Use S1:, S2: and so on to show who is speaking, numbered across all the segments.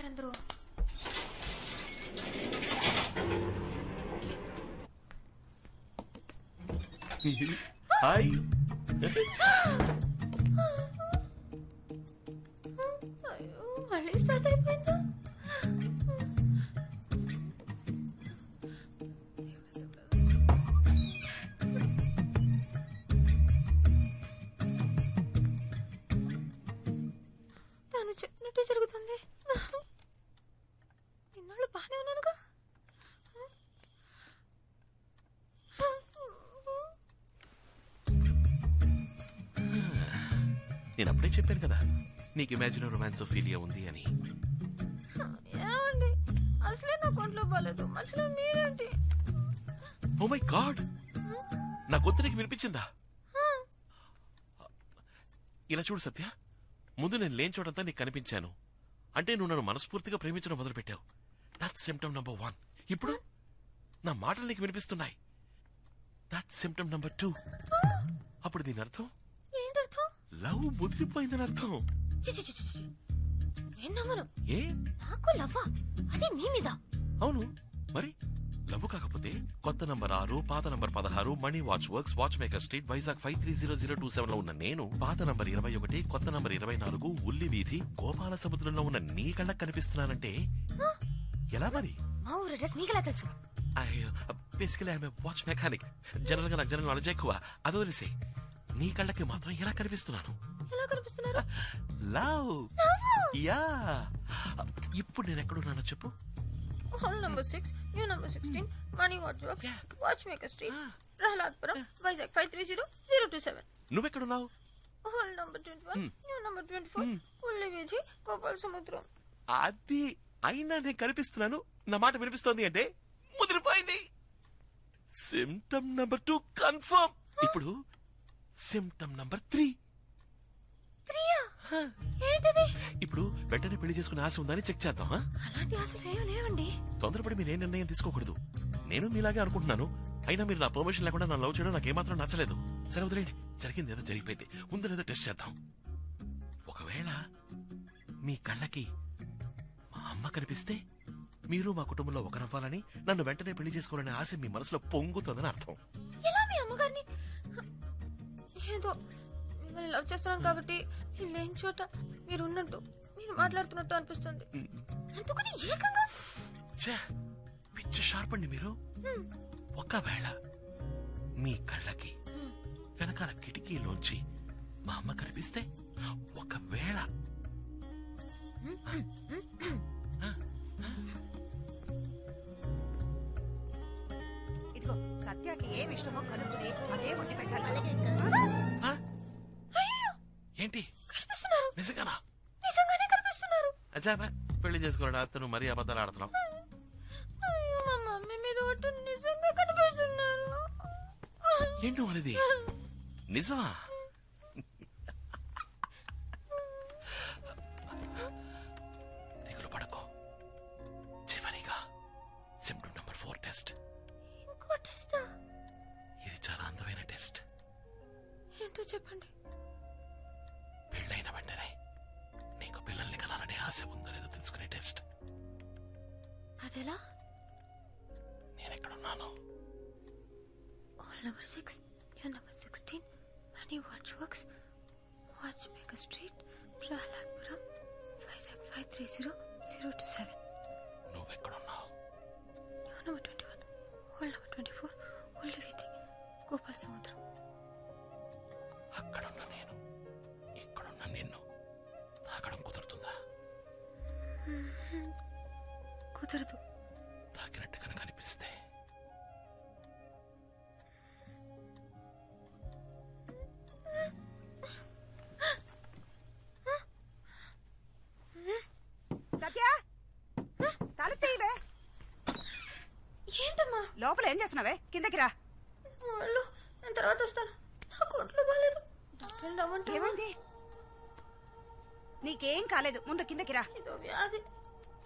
S1: Chandru.
S2: Hi.
S1: అయ్యో మళ్ళీ start అయిపోయిందా? తను చెప్పినట్టే జరుగుతుంది. ఇన్నాళ్ళు బాగానే ఉన్నానుగా.
S2: నేను అప్పుడే చెప్పాను కదా నీకు ఇమాజిన్ రొమాన్సోఫీలియా ఉంది అని.
S1: ఏమండి అసలే నా కొంట్లో బాలేదు, మధ్యలో మీరేంటి?
S2: ఓ మై గాడ్, నా గొంతు నీకు వినిపించిందా? ఇలా చూడు సత్య, ముందు నేను లేని చోటంతా నీకు కనిపించాను అంటే నువ్వు నన్ను మనస్ఫూర్తిగా ప్రేమించడం మొదలుపెట్టావు. That's symptom number 1. ఇప్పుడు నా మాటలు నీకు వినిపిస్తున్నాయి. That's symptom number 2. అప్పుడు దీని అర్థం
S1: ఏంటర్థం?
S2: లవ్ ముదిరిపోయిందని అర్థం.
S1: నేను నమ్మను.
S2: ఏ
S1: నాకు లవ్వా? అది నీ మీద.
S2: అవును మరి, లవ్ కాకపోతే కొత్త నంబర్ 6, పాత number 16, money watch works, watch maker street, Vizag 530027 లో ఉన్న నేను, పాత నంబర్ 21, కొత్త నంబర్ 24, ఉల్లి వీధి, గోపాల సముద్రంలో ఉన్న నీ కళ్ళకు కనిపిస్తున్నానంటే ఎలా మరి?
S1: మా ఊరు అడ్రస్ మీకెలా తెలుసు?
S2: Basically I'm watch mechanic. General గా నాకు జనరల్ నాలెడ్జ్ ఎక్కువ. అది వదిలేసే, నీ కళ్ళకి మాత్రం ఎలా కనిపిస్తున్నాను?
S1: ఎలా కనిపిస్తున్నారు?
S2: లవ్. యా. ఇప్పుడు నేను ఎక్కడున్నానో చెప్పు.
S1: Hall number 6, new number 16, money watch works, watch maker street, Prahladpuram, Vizag 530027.
S2: నువ్వెక్కడున్నావు?
S1: హాల్ నంబర్ 21, న్యూ నంబర్ 24, ఉల్లి వీధి, గోపాల సముద్రం.
S2: అది అయినా నేను కనిపిస్తున్నాను, నా మాట వినిపిస్తోంది అంటే ముదిరిపోయింది. Symptom number 2 confirm. ఇప్పుడు సిమ్టమ్ నంబర్ 3.
S1: ఏంటిది?
S2: ఇప్పుడు వెంటనే పెళ్లి చేసుకునే ఆశ ఉందని చెక్ చేద్దాం.
S1: అలాంటి ఆశలు ఏమీ లేవండి.
S2: తొందరపడి మీరు ఏ నిర్ణయం తీసుకోకూడదు. నేను మీలాగే అనుకుంటున్నాను. అయినా మీరు నా పర్మిషన్ లేకుండా నా లవ్ చేయడం నాకేమాత్రం నచ్చలేదు. సరే వదిలేండి, జరిగింది ఏదో జరిగిపోయింది. ముందు ఏదో టెస్ట్ చేద్దాం. ఒకవేళ మీ కళ్ళకి మా అమ్మ కనిపిస్తే మీరు మా కుటుంబంలో ఒకరవ్వాలని, నన్ను వెంటనే పెళ్లి చేసుకోవాలనే ఆశ మీ మనసులో పొంగుతుందని అర్థం.
S1: ఎలా మీ అమ్మగారిని? ఏదో మిమ్మల్ని లవ్ చేస్తున్నాను కాబట్టి నేను లేని చోట మీరు ఉన్నట్టు, మీరు మాట్లాడుతున్నట్టు అనిపిస్తుంది. అందుకని ఏకంగా
S2: పిచ్చి షార్ప్ అండి మీరు. ఒకవేళ మీ కళ్ళకి వెనకాల కిటికీలోంచి మా అమ్మ కనిపిస్తే, ఒకవేళ
S3: ఇదిగో సత్యాకి ఏమి ఇష్టమో కనుక్కుని అదే వండి పెట్టాలి.
S2: ఏంటి
S1: కనిపిస్తున్నారు?
S2: నిజంగానా?
S1: నిజంగానే కనిపిస్తున్నారు.
S2: అచ్చాబా, పెళ్లి చేసుకోవడం ఆస్తి నువ్వు మరీ అబద్ధాలు ఆడుతున్నావు.
S1: అయ్యో మా మమ్మీ మీద ఒట్టు నిజంగా కనిపిస్తున్నారు.
S2: ఏంటో అనేది నిజమా? దిగులు పడకో. చివరిగా సిమ్టమ్ నంబర్ 4 టెస్ట్.
S1: ఇంకో టెస్టా?
S2: ఇది చాలా అందమైన టెస్ట్.
S1: ఏంటో చెప్పండి.
S2: పెళ్ళైన వెంటనే నీకు పిల్లల్ని కనాలనే ఆశ ఉందో లేదో తెలుసుకునే టెస్ట్.
S1: అదెలా?
S2: నేనెక్కడున్నాను?
S1: Hall number 6, new number 16, money watch works, watch maker street, Prahladpuram, Vizag 530027.
S2: నువ్వెక్కడున్నావు?
S1: న్యూ నంబర్ 21, హాల్ నంబర్ 24, ఉల్లి వీధి, గోపాల సముద్రం.
S2: అక్కడున్న నేను, ఇక్కడున్న నిన్ను తాకడం కుదురుతుందా?
S1: కుదరదు.
S2: తాకినట్టు కనుక అనిపిస్తే
S3: సత్య తల తీవే.
S1: ఏంటమ్మా?
S3: లోపల ఏం చేస్తున్నావే? కిందకి రా.
S1: వాళ్ళు నేను తర్వాత వస్తాను. నాకు ఒంట్లో బాగాలేదు. డాక్టర్ రమ్మంటే
S3: ఏమైంది? నీకేం కాలేదు, ముందు కిందకి రా.
S1: ఇదో వ్యాధి,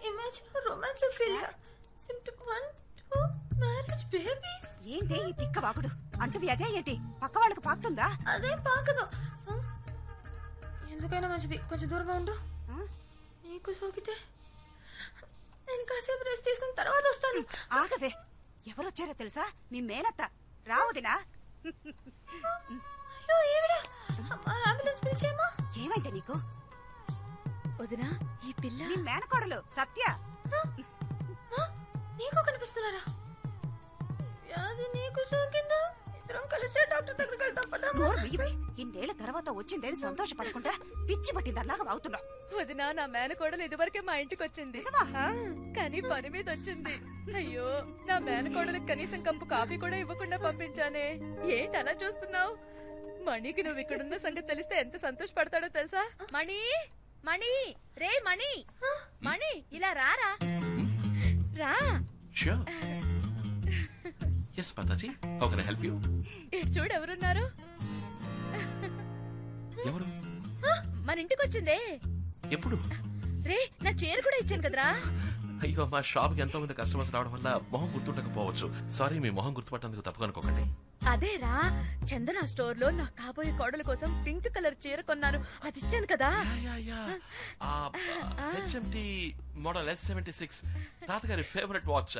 S1: ఇమాజిన్ రొమాన్సోఫీలియా, సిమ్టమ్ 1, 2, మ్యారేజ్ బేబీస్.
S3: ఏంటి ఈ తిక్క వాగుడు? అంటు వ్యాధి ఏంటి? పక్క వాళ్ళకి పాకుతుందా?
S1: అదేం పాకదు. ఎందుకైనా మంచిది కొంచెం దూరంగా ఉండు. నీకు సోకితే నేను కాసేపు రెస్ట్ తీసుకుని తర్వాత వస్తాను.
S3: ఆగవే, ఎవరొచ్చారో తెలుసా? మీ మేనత్త. రావదినా?
S1: అయ్యో ఏవిడా, అంబులెన్స్ పిలిచేమా?
S3: ఏమైంది నీకు?
S1: వదినా, ఈ పిల్ల
S3: నీ మేనకోడలు సత్య.
S1: నీకు కనిపిస్తున్నారా? వ్యాధి నీకు సోకిందా? ఇద్దరం కలిసే డాక్టర్ దగ్గరికి వెళ్తాం పదా.
S3: ఇన్నేళ్ల తర్వాత వచ్చిందేని సంతోషపడకుండా పిచ్చి పట్టిందల్లాగా అవుతున్నావు.
S4: వదినా, నా మేనకోడలు ఇదివరకే మా ఇంటికి వచ్చింది, కానీ పని మీద వచ్చింది. అయ్యో, నా మేనకోడలకు కనీసం కంపు కాఫీ కూడా ఇవ్వకుండా పంపించానే. ఏంటి అలా చూస్తున్నావు? మణికి నువ్వు ఇక్కడున్న సంగతి తెలిస్తే ఎంత సంతోషపడతాడో తెలుసా? మణి, మణి, రే మణి, మణి, ఇలా రారా, రా.
S2: Sure. Yes, Mataji. How can I help you?
S4: ఇటు చూడు, ఎవరున్నారు?
S2: ఎవరు?
S4: మన ఇంటికి వచ్చిందే.
S2: ఎప్పుడు?
S4: రే, నా చీర కూడా ఇచ్చాను కదరా.
S2: అయ్యో, మా షాప్ కి ఎంతో మంది కస్టమర్స్ రావడం వల్ల మొహం గుర్తుండకపోవచ్చు. సారీ, మీ మొహం గుర్తుపట్టేందుకు తప్పుగా అనుకోకండి.
S4: అదేరా, చందన స్టోర్ లో నా కాబోయే కోడల కోసం పింక్ కలర్ చీర కొన్నాను, అది ఇచ్చాను కదా.
S2: HMT మోడల్ S76 తాతగారి ఫేవరెట్ వాచ్.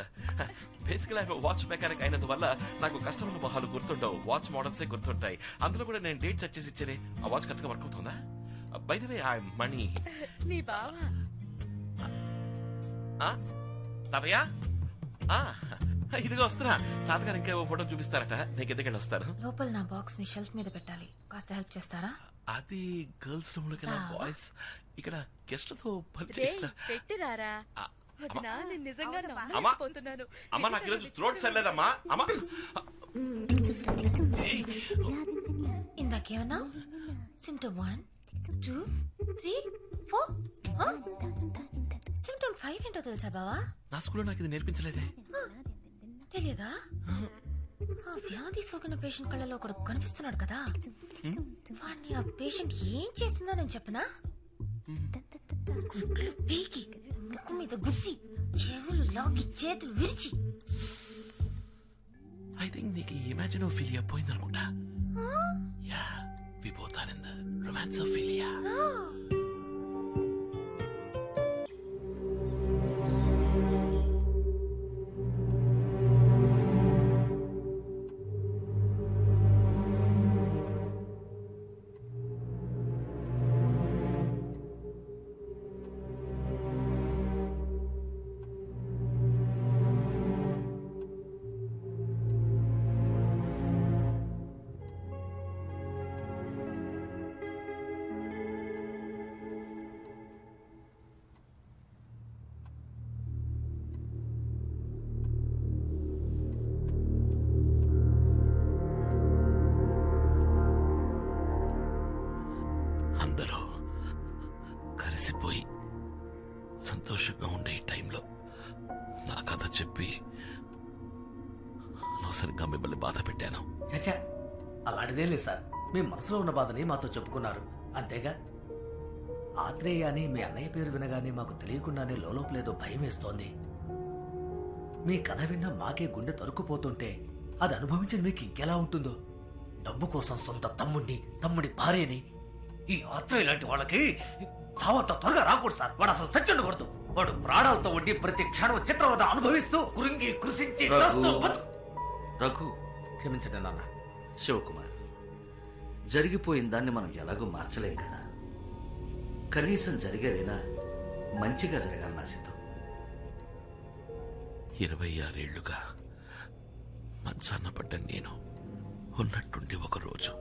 S2: బేసికల్ వాచ్ మెకానిక్ అయినందువల్ల నాకు కస్టమర్ల మొహాలు గుర్తుండవు, వాచ్ మోడల్సే గుర్తుంటాయి. అందులో కూడా నేను డేట్ సెట్ చేసి ఇచ్చేనే. ఆ వాచ్ కరెక్ట్ గా వర్క్ అవుతుందా? By the way, I am Mani.
S4: నీ బావా?
S2: తాతయ్య, ఇదిగో వస్తున్నా. తాతగారు ఇంకేవో ఫోటో చూపిస్తారట, నేను కిందకెళ్ళి వస్తాను.
S1: లోపల నా బాక్స్ ని షెల్ఫ్ మీద పెట్టాలి, కాస్త హెల్ప్ చేస్తారా?
S2: అది గర్ల్స్ రూమ్ లోకి బాయ్స్ ఇక్కడ గెస్ట్లతో పరిచయిస్తా.
S4: పెట్టిరారా. వదినా, నేను నిజంగా నమ్మలేకపోతున్నాను.
S2: అమ్మా, నాకు ఈరోజు థ్రోట్ సరిలేదమ్మా. అమ్మా,
S1: ఇందాకేమన్నా సిమ్టమ్ 1, 2, 3, 4. సిమ్టమ్ 5 ఏంటో తెలుసా బావా?
S2: నా స్కూల్లో నాకు ఇది నేర్పించలేదే.
S1: తెలియదా? ఆ వ్యాధి సోకిన పేషెంట్ కళ్ళలో ఒకడు కనిపిస్తున్నాడు కదా, వాడిని ఆ పేషెంట్ ఏం చేస్తుందో నేను చెప్పనా? గుడ్లు పీకి, ముక్కు మీద గుద్ది, చెవులు లాగి, చేతులు విరిచి.
S2: ఐ థింక్ నీకు ఇమాజినోఫిలియా పోయిందనుకుంటా. Yeah, we both are in the romancophilia. అందరూ కలిసిపోయి సంతోషంగా ఉండే ఈ టైంలో నా కథ చెప్పి అనవసరంగా మిమ్మల్ని బాధ పెట్టాను.
S5: చచ్చా, అలాంటిదే లేదు సార్. మీ మనసులో ఉన్న బాధని మాతో చెప్పుకున్నారు, అంతేగా. ఆత్రేయ అని మీ అన్నయ్య పేరు వినగానే మాకు తెలియకుండానే లోపలేదో భయం వేస్తోంది. మీ కథ విన్నా మాకే గుండె తరుక్కుపోతుంటే అది అనుభవించిన మీకు ఇంకెలా ఉంటుందో. డబ్బు కోసం సొంత తమ్ముడి భార్యని, ఈ ఆత్రేయ లాంటి వాళ్ళకి చావంత త్వరగా రాకూడదు సార్. వాడు అసలు చచ్చుండకూడదు. వాడు ప్రాణాలతో ఉండి ప్రతి క్షణం చిత్రవద అనుభవిస్తూ కురింగి కృషించి
S6: రఘు,
S5: క్షమించండి నాన్న.
S6: శివకుమార్, జరిగిపోయిన దాన్ని మనం ఎలాగో మార్చలేం కదా. కనీసం జరిగేదైనా మంచిగా జరగాలని ఆశిద్దాం.
S2: 26 ఏళ్లుగా మంచాన్న పడ్డ నేను ఉన్నట్టుండి ఒకరోజు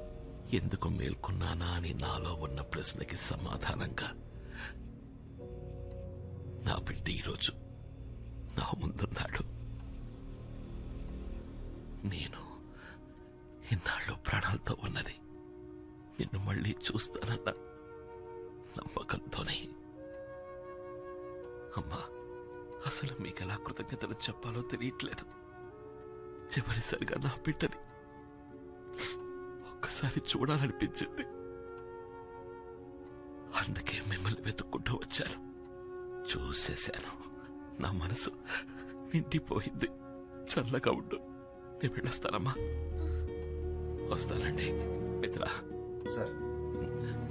S2: ఎందుకు మేల్కొన్నానా అని నాలో ఉన్న ప్రశ్నకి సమాధానంగా నా బిడ్డ ఈరోజు నా ముందున్నాడు. నేను ఇన్నాళ్ళు ప్రాణాలతో ఉన్నది నిన్ను మళ్ళీ చూస్తానన్న నమ్మకంతోనే. అమ్మా, అసలు మీకెలా కృతజ్ఞతలు చెప్పాలో తెలియట్లేదు. చివరిసరిగా నా బిడ్డని ఒక్కసారి చూడాలనిపించింది. అందుకే మిమ్మల్ని వెతుక్కుంటూ వచ్చాను. చూసేశాను, నా మనసు నిండిపోయింది. చల్లగా ఉండు, నేను వెళ్ళొస్తానమ్మా. వస్తానండి మిత్ర.
S6: సార్,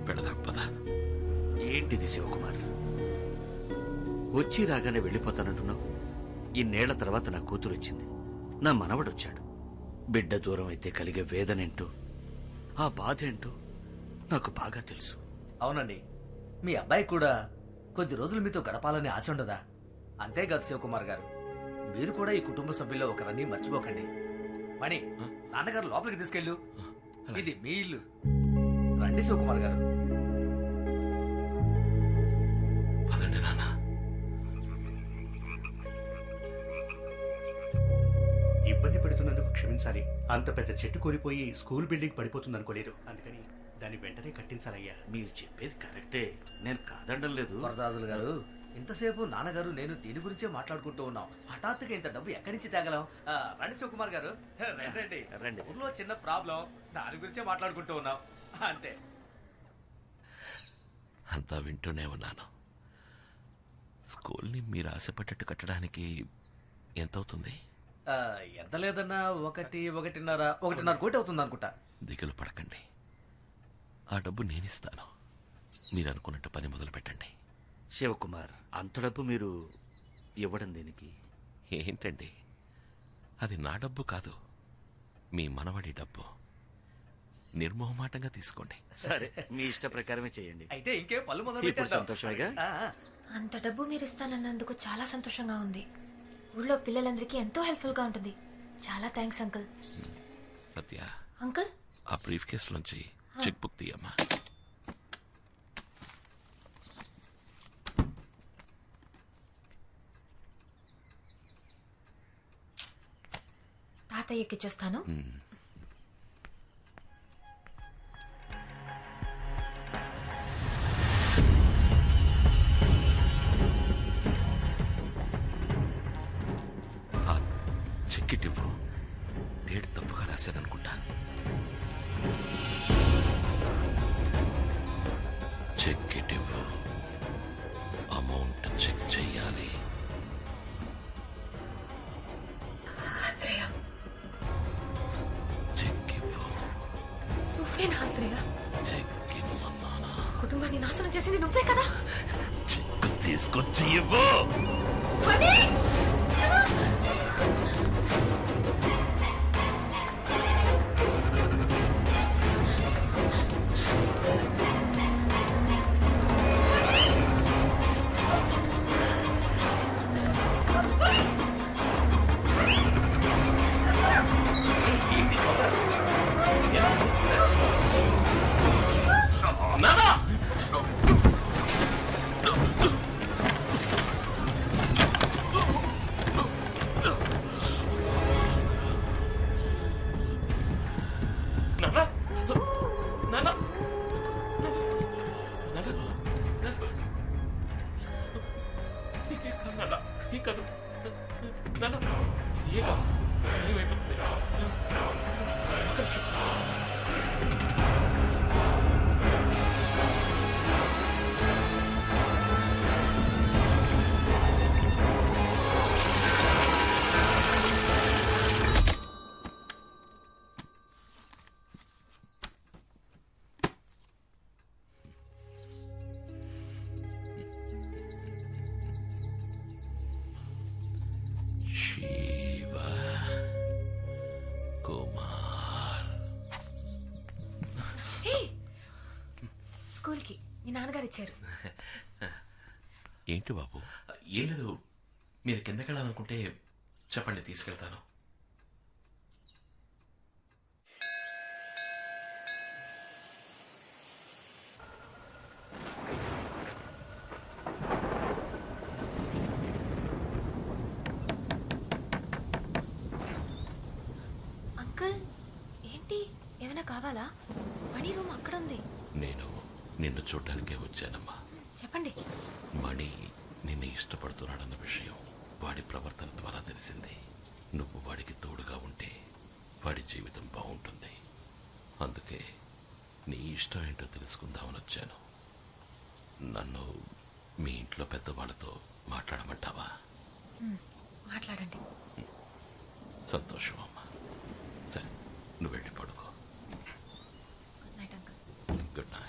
S2: పెడదాం పద.
S6: ఏంటిది శివకుమార్? వచ్చి రాగానే వెళ్ళిపోతానంటున్నావు. ఇన్నేళ్ల తర్వాత నా కూతురు వచ్చింది, నా మనవడొచ్చాడు. బిడ్డ దూరం అయితే కలిగే వేదనేంటో, ఆ బాధ ఏంటో నాకు బాగా తెలుసు.
S5: అవునండి, మీ అబ్బాయి కూడా కొద్ది రోజులు మీతో గడపాలని ఆశ ఉండదా? అంతేకాదు శివకుమార్ గారు, మీరు కూడా ఈ కుటుంబ సభ్యుల్లో ఒకరని మర్చిపోకండి. మణి, నాన్నగారు లోపలికి తీసుకెళ్ళు. ఇది మీ ఇల్లు. రండి శివకుమార్ గారు.
S2: పదండి నాన్న.
S7: ఇబ్బంది పెడుతున్నందుకు క్షమించాలి. అంత పెద్ద చెట్టు కూలిపోయి స్కూల్ బిల్డింగ్ పడిపోతుంది అనుకోలేదు. అందుకని దాన్ని వెంటనే కట్టించాలయ్యా.
S6: మీరు చెప్పేది కరెక్టే, నేను కాదనడం లేదు.
S5: వరదాజులు గారు, ఇంతసేపు నాన్నగారు నేను దీని గురించే మాట్లాడుకుంటూ ఉన్నాం. హఠాత్తుగా ఇంత డబ్బు ఎక్కడి నుంచి తేగలం? రండి శివకుమార్ గారు, రండి.
S6: రండి.
S5: ఊర్లో చిన్న ప్రాబ్లం, దాని గురించే మాట్లాడుకుంటూ ఉన్నాం అంతే.
S2: అంతా వింటూనే ఉన్నాను. స్కూల్ని మీరు ఆశపడ్డట్టు కట్టడానికి ఎంతవుతుంది?
S5: ఎంత లేదన్నా 1.5 కోటి అవుతుంది అనుకుంటా.
S2: దిగులు పడకండి, ఆ డబ్బు నేనిస్తాను. మీరు అనుకున్నట్టు పని మొదలు పెట్టండి.
S6: శివకుమార్, అంత డబ్బు మీరు ఇవ్వడం దేనికి?
S2: ఏంటండి, అది నా డబ్బు కాదు, మీ మనవడి డబ్బు. నిర్మోహమాటంగా తీసుకోండి.
S6: సరే, మీ ఇష్ట ప్రకారమే చేయండి.
S5: అయితే ఇంకేం పళ్ళు మొదలు
S6: ఇప్పుడు
S5: పెట్టేద్దాం.
S6: సంతోషమేగా?
S1: అంత డబ్బు మీరు ఇస్తానన్నందుకు చాలా సంతోషంగా ఉంది. ఊళ్ళో పిల్లలందరికీ ఎంతో హెల్ప్ఫుల్ గా ఉంటుంది. చాలా థ్యాంక్స్ అంకుల్.
S2: సత్య,
S1: అంకుల్,
S2: ఆ బ్రీఫ్ కేసులోంచి చెక్ బుక్ తీయమ్మా.
S1: తాతయ్యకి ఇచ్చొస్తాను.
S2: ఆ చెక్ ఇటు డేట్ తప్పుగా రాశాననుకుంటా. చెక్ ఇటు, అమౌంట్ చెక్ చెయ్యాలి.
S1: ఆత్రేయ,
S2: చెక్ ఇవ్వు.
S1: నువ్వేనా ఆత్రేయ?
S2: చెక్ ఇవ్వమన్నానా?
S1: కుటుంబాన్ని నాశనం చేసింది నువ్వే కదా?
S2: చెక్ తీసుకొచ్చి ఇవ్వు.
S1: మణి! శివ కుమార్. స్కూల్ కి మీ నాన్నగారు ఇచ్చారు.
S2: ఏంటి బాబు? ఏం లేదు, మీరు కిందకెళ్ళాలనుకుంటే చెప్పండి, తీసుకెళ్తాను.
S1: అంకుల్, ఏంటి, ఏమైనా కావాలా? మణి రూమ్ అక్కడ ఉంది.
S2: నేను నిన్ను చూడ్డానికే వచ్చానమ్మా.
S1: చెప్పండి.
S2: మణి నిన్ను ఇష్టపడుతున్నాడన్న విషయం వాడి ప్రవర్తన ద్వారా తెలిసింది. నువ్వు వాడికి తోడుగా ఉంటే వాడి జీవితం బాగుంటుంది. అందుకే నీ ఇష్టం ఏంటో తెలుసుకుందామని వచ్చాను. నన్ను మీ ఇంట్లో పెద్దవాళ్ళతో మాట్లాడమంటావా?
S1: మాట్లాడండి.
S2: సంతోషం అమ్మా. సరే, నువ్వు వెళ్ళి పడుకో.
S1: Good night uncle.
S2: Good night.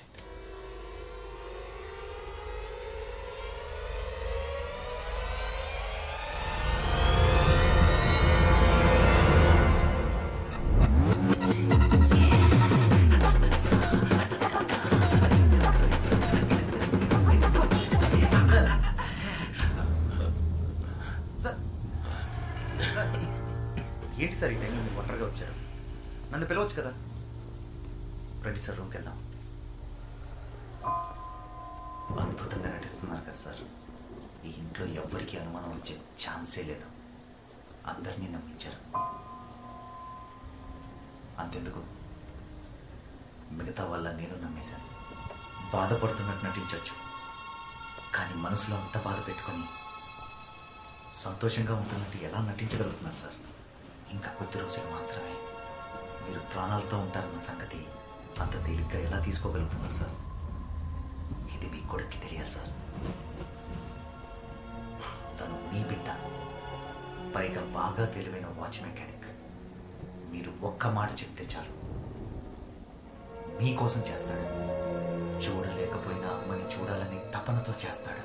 S5: రండి సార్, రూమ్కి వెళ్దాం. అద్భుతంగా నటిస్తున్నారు కదా సార్. ఈ ఇంట్లో ఎవ్వరికీ అనుమానం వచ్చే ఛాన్సే లేదు. అందరినీ నమ్మించారు. అంతెందుకు, మిగతా వాళ్ళ నేను నమ్మేశాను. బాధపడుతున్నట్టు నటించవచ్చు, కానీ మనసులో అంత బాధ పెట్టుకొని సంతోషంగా ఉంటున్నట్టు ఎలా నటించగలుగుతున్నారు సార్? ఇంకా కొద్ది రోజులు మాత్రమే. మీరు ప్రాణాలతో ఉంటారన్న సంగతి అంత తేలిగ్గా ఎలా తీసుకోగలుగుతున్నారు సార్? ఇది మీ కొడుక్కి తెలియాలి సార్. తను మీ బిడ్డ, పైగా బాగా తెలివైన వాచ్ మెకానిక్. మీరు ఒక్క మాట చెప్తే చాలు, మీకోసం చేస్తాడు. చూడలేకపోయినా అమ్మని చూడాలని తపనతో చేస్తాడు.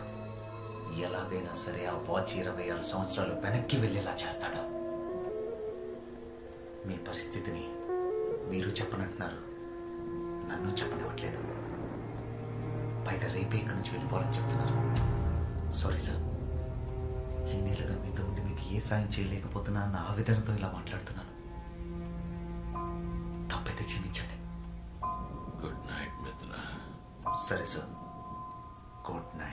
S5: ఎలాగైనా సరే ఆ వాచ్ 26 సంవత్సరాలు వెనక్కి వెళ్ళేలా చేస్తాడు. మీ పరిస్థితిని మీరు చెప్పనంటున్నారు, నన్ను చెప్పనివ్వట్లేదు. పైగా రేపే ఇక్కడి నుంచి వెళ్ళిపోవాలని చెప్తున్నారు. సారీ సార్, ఇన్నేళ్ళుగా మీతో ఉండి మీకు ఏ సాయం చేయలేకపోతున్నా అన్న ఆవేదనతో ఇలా మాట్లాడుతున్నాను. తప్పైతే క్షమించండి.
S2: గుడ్ నైట్ మిత్ర.
S5: సరే సార్, గుడ్ నైట్.